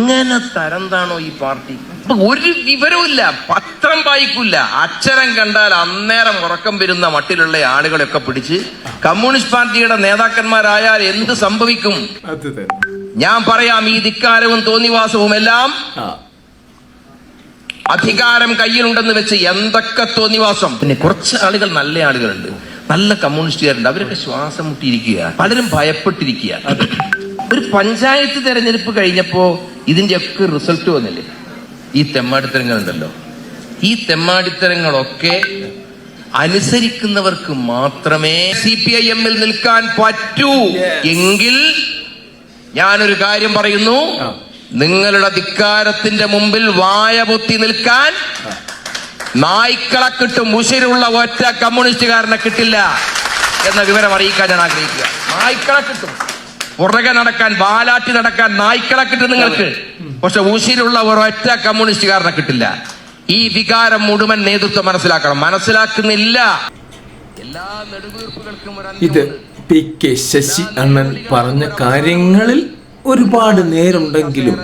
ഇങ്ങനെ തരംതാണോ ഈ പാർട്ടി? ഒരു വിവരവുമില്ല, പത്രം വായിക്കില്ല, അക്ഷരം കണ്ടാൽ അന്നേരം ഉറക്കം വരുന്ന മട്ടിലുള്ള ആളുകളെയൊക്കെ പിടിച്ച് കമ്മ്യൂണിസ്റ്റ് പാർട്ടിയുടെ നേതാക്കന്മാരായാൽ എന്ത് സംഭവിക്കും? ഞാൻ പറയാം, ഈ ധിക്കാരവും തോന്നിവാസവും എല്ലാം അധികാരം കയ്യിലുണ്ടെന്ന് വെച്ച് എന്തൊക്കെ തോന്നിവാസം. പിന്നെ കുറച്ച് ആളുകൾ, നല്ല ആളുകളുണ്ട്, നല്ല കമ്മ്യൂണിസ്റ്റുകാരുണ്ട്, അവരൊക്കെ ശ്വാസം മുട്ടിയിരിക്കുക, പലരും ഭയപ്പെട്ടിരിക്കുക. ഒരു പഞ്ചായത്ത് തെരഞ്ഞെടുപ്പ് കഴിഞ്ഞപ്പോ ഇതിന്റെയൊക്കെ റിസൾട്ട് വന്നില്ലേ? ഈ തെമ്മാടിത്തരങ്ങളുണ്ടല്ലോ, ഈ തെമ്മാടിത്തരങ്ങളൊക്കെ അനുസരിക്കുന്നവർക്ക് മാത്രമേ CPIM-ൽ നിൽക്കാൻ പറ്റൂ. എങ്കിൽ ഞാനൊരു കാര്യം പറയുന്നു, നിങ്ങളുടെ ധിക്കാരത്തിന്റെ മുമ്പിൽ വായ പൊത്തി നിൽക്കാൻ നായ്ക്കളെ കിട്ടും, ഉശിരുള്ള ഒറ്റ കമ്മ്യൂണിസ്റ്റുകാരനെ കിട്ടില്ല എന്ന വിവരം അറിയിക്കാൻ ഞാൻ ആഗ്രഹിക്കുക. നായ്ക്കളെ കിട്ടും, പുറകെ നടക്കാൻ, വാലാട്ടി നടക്കാൻ നായ്ക്കളെ കിട്ടും നിങ്ങൾക്ക്. പക്ഷെ ഉശിരുള്ള ഒരൊറ്റ കമ്മ്യൂണിസ്റ്റുകാരനെ കിട്ടില്ല. ഈ വികാരം മുഴുവൻ നേതൃത്വം മനസ്സിലാക്കണം. മനസ്സിലാക്കുന്നില്ല. എല്ലാ നെടുവീർപ്പുകൾക്കും ഇത് PK ശശി അണ്ണൻ പറഞ്ഞ കാര്യങ്ങളിൽ ഒരുപാട് നേരുണ്ടെങ്കിലും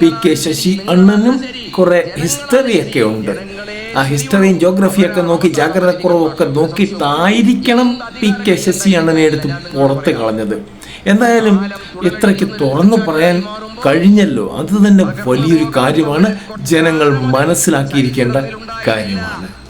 PK ശശി അണ്ണനും കുറെ ഹിസ്റ്ററിയൊക്കെ ഉണ്ട്. ആ ഹിസ്റ്ററിയും ജോഗ്രഫിയൊക്കെ നോക്കി, ജാഗ്രതക്കുറവൊക്കെ നോക്കിയിട്ടായിരിക്കണം PK ശശി അണ്ണനെ എടുത്ത് പുറത്ത് കളഞ്ഞത്. എന്തായാലും ഇത്രയ്ക്ക് തുറന്നു പറയാൻ കഴിഞ്ഞല്ലോ, അത് തന്നെ വലിയൊരു കാര്യമാണ്, ജനങ്ങൾ മനസ്സിലാക്കിയിരിക്കേണ്ട കാര്യമാണ്.